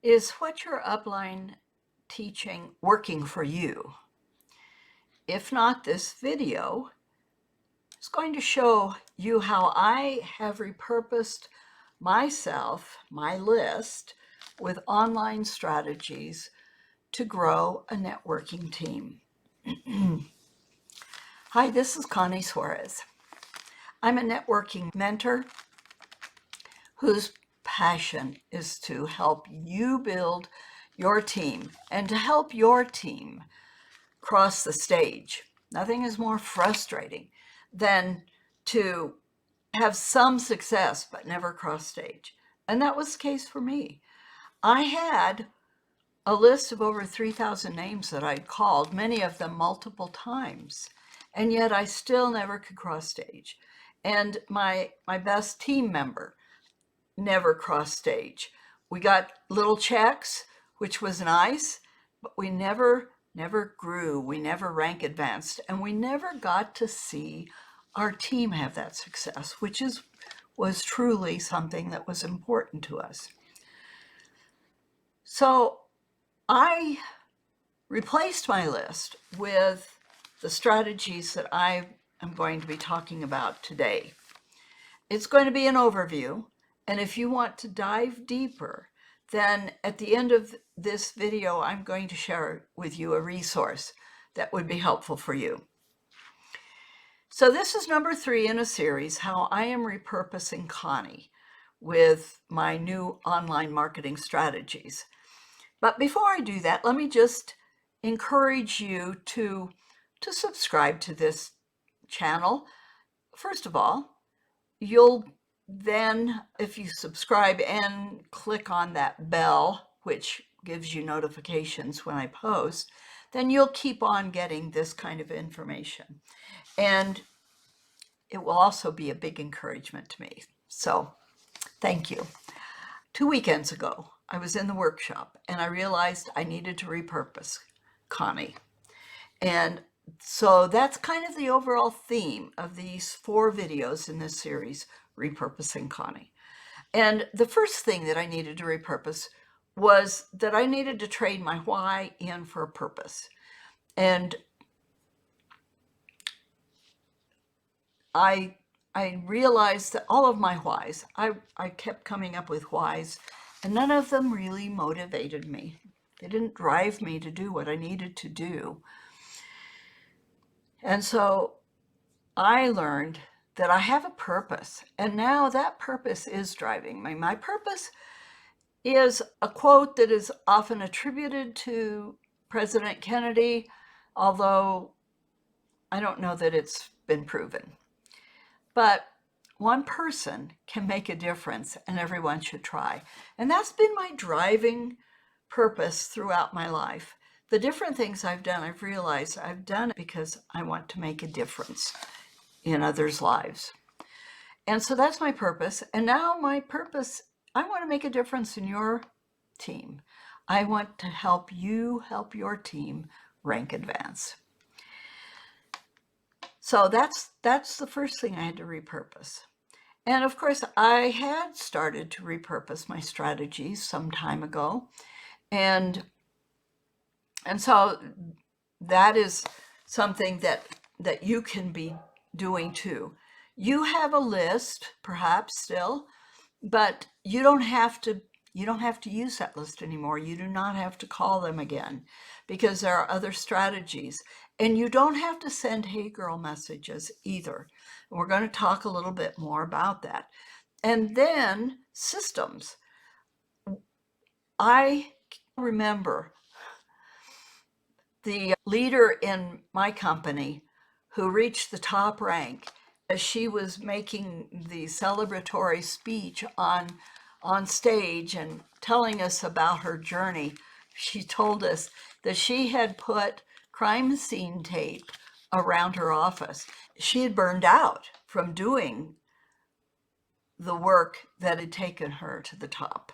Is what your upline teaching working for you? If not, this video is going to show you how I have repurposed myself, my list, with online strategies to grow a networking team. Hi, this is Connie Suarez. I'm a networking mentor whose passion is to help you build your team and to help your team cross the stage. Nothing is more frustrating than to have some success but never cross stage. And that was the case for me. I had a list of over 3,000 names that I'd called, many of them multiple times, and yet I still never could cross stage. And my best team member never crossed stage. We got little checks, which was nice, but we never grew. We never rank advanced, and we never got to see our team have that success, which was truly something that was important to us. So I replaced my list with the strategies that I am going to be talking about today. It's going to be an overview, and if you want to dive deeper, then at the end of this video, I'm going to share with you a resource that would be helpful for you. So this is number 3 in a series, how I am repurposing Connie with my new online marketing strategies. But before I do that, let me just encourage you to subscribe to this channel. First of all, you'll then, if you subscribe and click on that bell, which gives you notifications when I post, then you'll keep on getting this kind of information. And it will also be a big encouragement to me. So thank you. 2 weekends ago, I was in the workshop and I realized I needed to repurpose Connie. And so that's kind of the overall theme of these 4 videos in this series, Repurposing Connie. And the first thing that I needed to repurpose was that I needed to trade my why in for a purpose. And I realized that all of my whys, I kept coming up with whys, and none of them really motivated me. They didn't drive me to do what I needed to do. And so I learned that I have a purpose, and now that purpose is driving me. My purpose is a quote that is often attributed to President Kennedy, although I don't know that it's been proven. But one person can make a difference, and everyone should try. And that's been my driving purpose throughout my life. The different things I've done, I've realized I've done it because I want to make a difference in others' lives. And so that's my purpose. And now my purpose, I want to make a difference in your team. I want to help you help your team rank advance. So that's the first thing I had to repurpose. And of course, I had started to repurpose my strategies some time ago. And so that is something that you can be doing too. You have a list, perhaps still, but you don't have to use that list anymore. You do not have to call them again because there are other strategies. And you don't have to send hey girl messages either. We're going to talk a little bit more about that. And then systems. I remember the leader in my company who reached the top rank as she was making the celebratory speech on stage and telling us about her journey. She told us that she had put crime scene tape around her office. She had burned out from doing the work that had taken her to the top.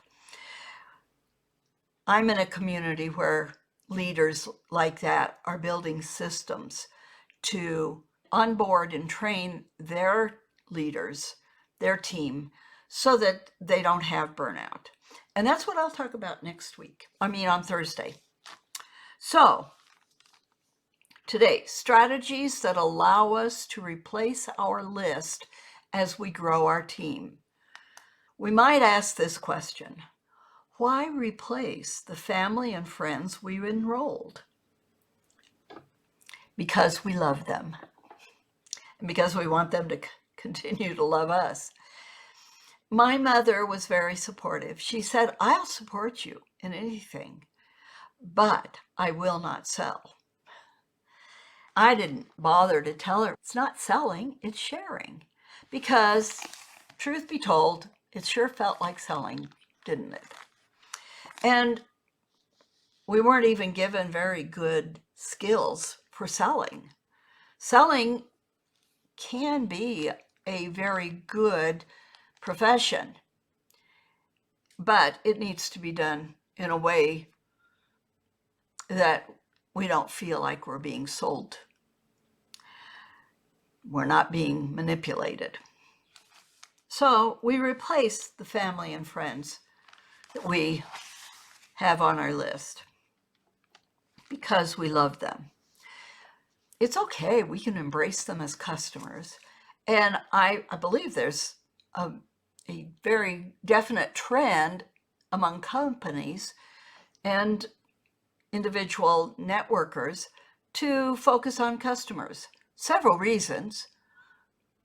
I'm in a community where leaders like that are building systems to onboard and train their leaders, their team, so that they don't have burnout. And that's what I'll talk about next week. On Thursday. So, today, strategies that allow us to replace our list as we grow our team. We might ask this question: why replace the family and friends we enrolled? Because we love them, and because we want them to continue to love us. My mother was very supportive. She said, I'll support you in anything, but I will not sell. I didn't bother to tell her it's not selling, it's sharing. Because, truth be told, it sure felt like selling, didn't it? And we weren't even given very good skills for selling. Selling can be a very good profession, but it needs to be done in a way that we don't feel like we're being sold. We're not being manipulated. So we replace the family and friends that we have on our list because we love them. It's okay. We can embrace them as customers. And I believe there's a very definite trend among companies and individual networkers to focus on customers. Several reasons.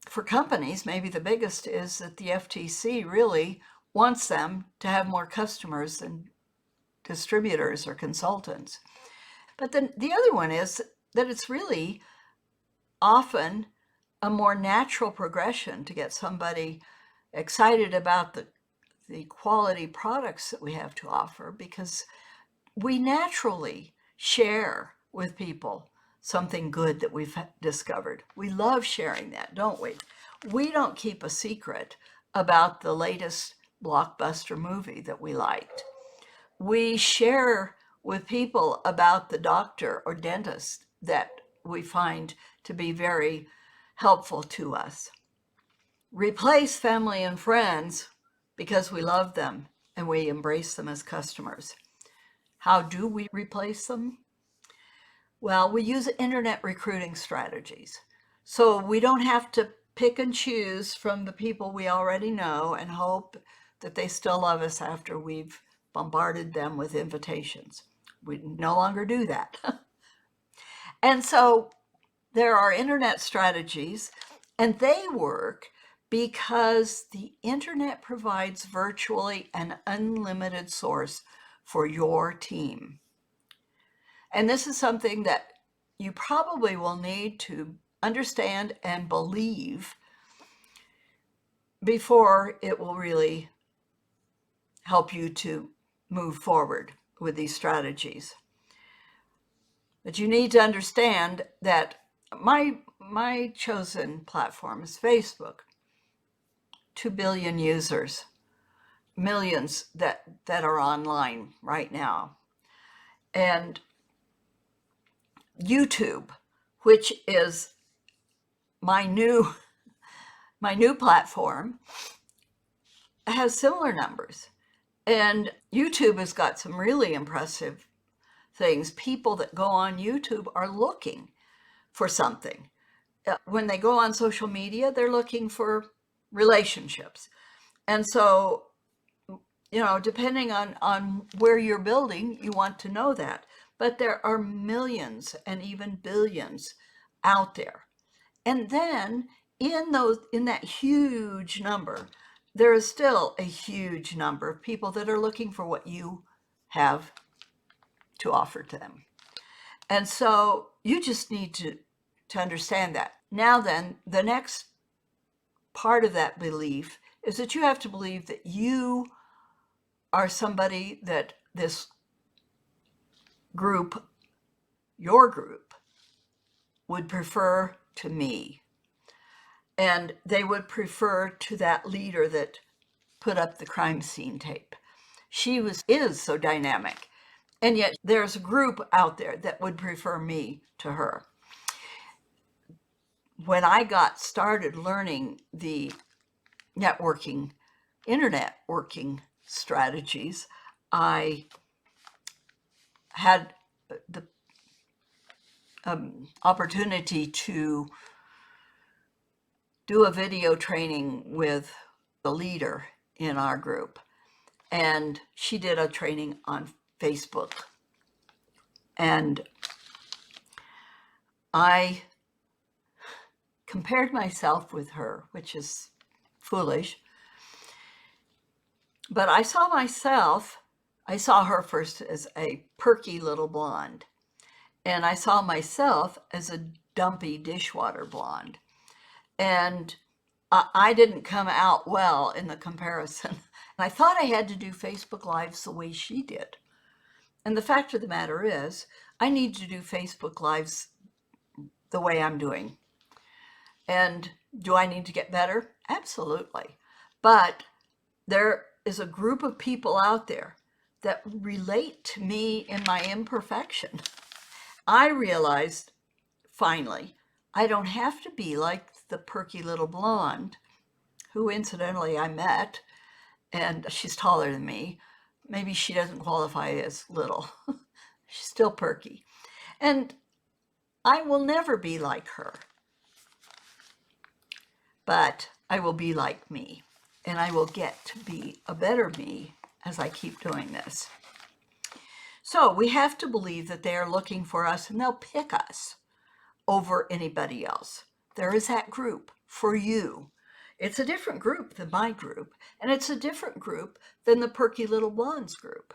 For companies, maybe the biggest is that the FTC really wants them to have more customers than distributors or consultants. But then the other one is that it's really often a more natural progression to get somebody excited about the quality products that we have to offer, because we naturally share with people something good that we've discovered. We love sharing that, don't we? We don't keep a secret about the latest blockbuster movie that we liked. We share with people about the doctor or dentist that we find to be very helpful to us. Replace family and friends because we love them and we embrace them as customers. How do we replace them? Well, we use internet recruiting strategies. So we don't have to pick and choose from the people we already know and hope that they still love us after we've bombarded them with invitations. We no longer do that. And so there are internet strategies, and they work because the internet provides virtually an unlimited source for your team. And this is something that you probably will need to understand and believe before it will really help you to move forward with these strategies. But you need to understand that my chosen platform is Facebook. 2 billion users, millions that are online right now. And YouTube, which is my new platform, has similar numbers. And YouTube has got some really impressive things. People that go on YouTube are looking for something. When they go on social media, they're looking for relationships. And so, depending on where you're building, you want to know that. But there are millions and even billions out there. And then in that huge number, there is still a huge number of people that are looking for what you have to offer to them. And so you just need to understand that. Now then, the next part of that belief is that you have to believe that you are somebody that this group, your group, would prefer to me. And they would prefer to that leader that put up the crime scene tape. She is so dynamic. And yet there's a group out there that would prefer me to her. When I got started learning the internet working strategies, I had the opportunity to do a video training with the leader in our group. And she did a training on Facebook. And I compared myself with her, which is foolish. But I saw her first as a perky little blonde. And I saw myself as a dumpy dishwater blonde. And I didn't come out well in the comparison. And I thought I had to do Facebook Lives the way she did. And the fact of the matter is, I need to do Facebook Lives the way I'm doing. And do I need to get better? Absolutely. But there is a group of people out there that relate to me in my imperfection. I realized, finally, I don't have to be like the perky little blonde, who incidentally I met, and she's taller than me. Maybe she doesn't qualify as little. She's still perky. And I will never be like her. But I will be like me. And I will get to be a better me as I keep doing this. So we have to believe that they are looking for us and they'll pick us over anybody else. There is that group for you. It's a different group than my group, and it's a different group than the perky little blondes group.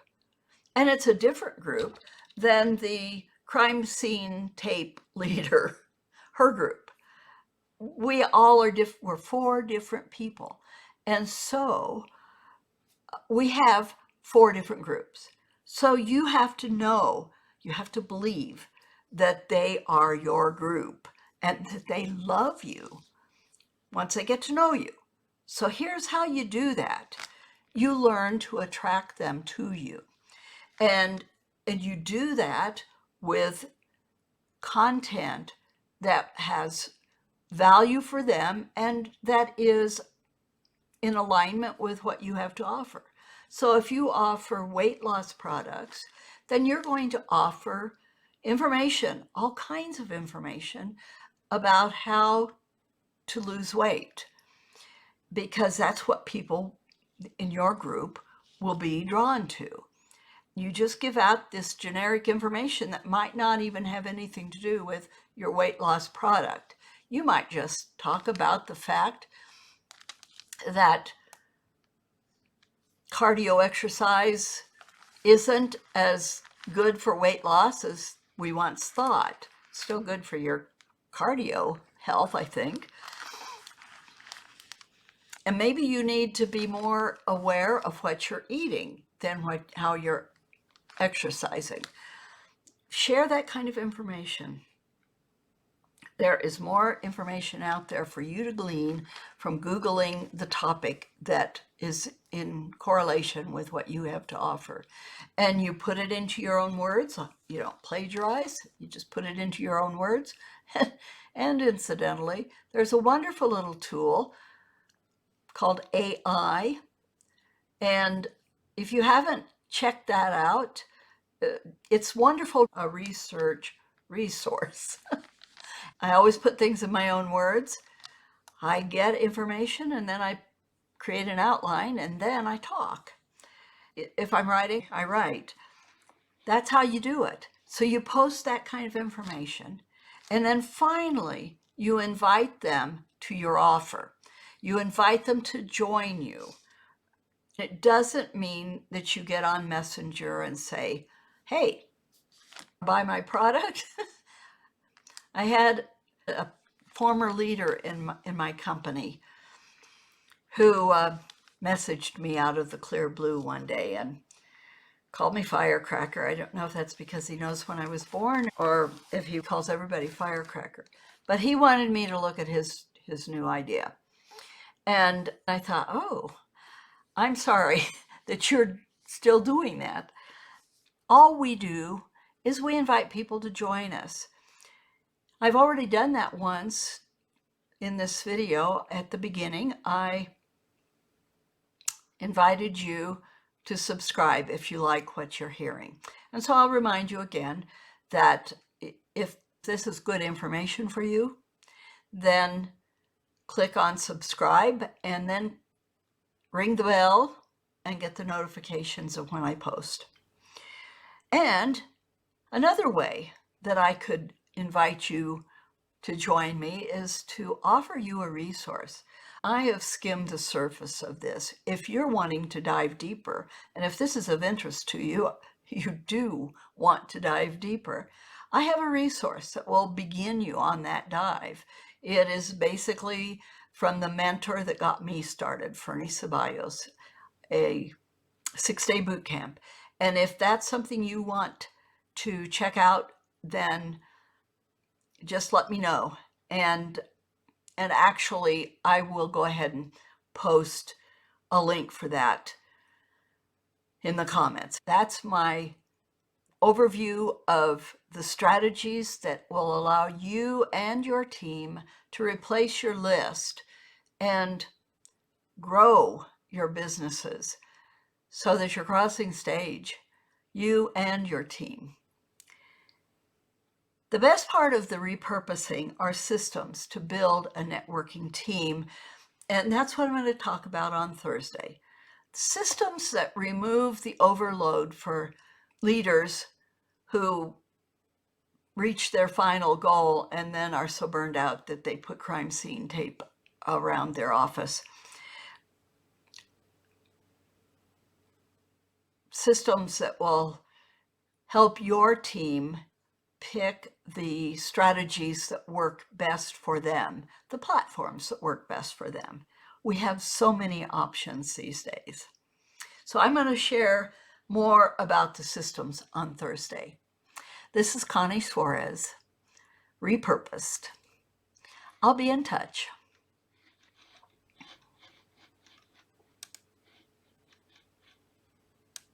And it's a different group than the crime scene tape leader, her group. We all are we're 4 different people. And so we have 4 different groups. So you have to know, you have to believe that they are your group and that they love you once they get to know you. So here's how you do that. You learn to attract them to you. And you do that with content that has value for them and that is in alignment with what you have to offer. So if you offer weight loss products, then you're going to offer information, all kinds of information about how to lose weight, because that's what people in your group will be drawn to. You just give out this generic information that might not even have anything to do with your weight loss product. You might just talk about the fact that cardio exercise isn't as good for weight loss as we once thought. Still good for your cardio health, I think. And maybe you need to be more aware of what you're eating than how you're exercising. Share that kind of information. There is more information out there for you to glean from Googling the topic that is in correlation with what you have to offer. And you put it into your own words. You don't plagiarize. You just put it into your own words. And incidentally, there's a wonderful little tool called AI. And if you haven't checked that out, it's wonderful, a research resource. I always put things in my own words. I get information and then I create an outline and then I talk. If I'm writing, I write. That's how you do it. So you post that kind of information and then finally you invite them to your offer. You invite them to join you. It doesn't mean that you get on Messenger and say, hey, buy my product. I had a former leader in my company who messaged me out of the clear blue one day and called me firecracker. I don't know if that's because he knows when I was born or if he calls everybody firecracker. But he wanted me to look at his new idea. And I thought, oh, I'm sorry that you're still doing that. All we do is we invite people to join us. I've already done that once in this video. At the beginning, I invited you to subscribe if you like what you're hearing. And so I'll remind you again that if this is good information for you, then click on subscribe and then ring the bell and get the notifications of when I post. And another way that I could invite you to join me is to offer you a resource. I have skimmed the surface of this. If you're wanting to dive deeper, and if this is of interest to you, you do want to dive deeper, I have a resource that will begin you on that dive. It is basically from the mentor that got me started, Fernie Ceballos, a 6-day boot camp. And if that's something you want to check out, then just let me know. And actually, I will go ahead and post a link for that in the comments. That's my overview of the strategies that will allow you and your team to replace your list and grow your businesses so that you're crossing stage, you and your team. The best part of the repurposing are systems to build a networking team, and that's what I'm going to talk about on Thursday. Systems that remove the overload for leaders who reach their final goal and then are so burned out that they put crime scene tape around their office. Systems that will help your team pick the strategies that work best for them, the platforms that work best for them. We have so many options these days. So I'm going to share more about the systems on Thursday. This is Connie Suarez, Repurposed. I'll be in touch.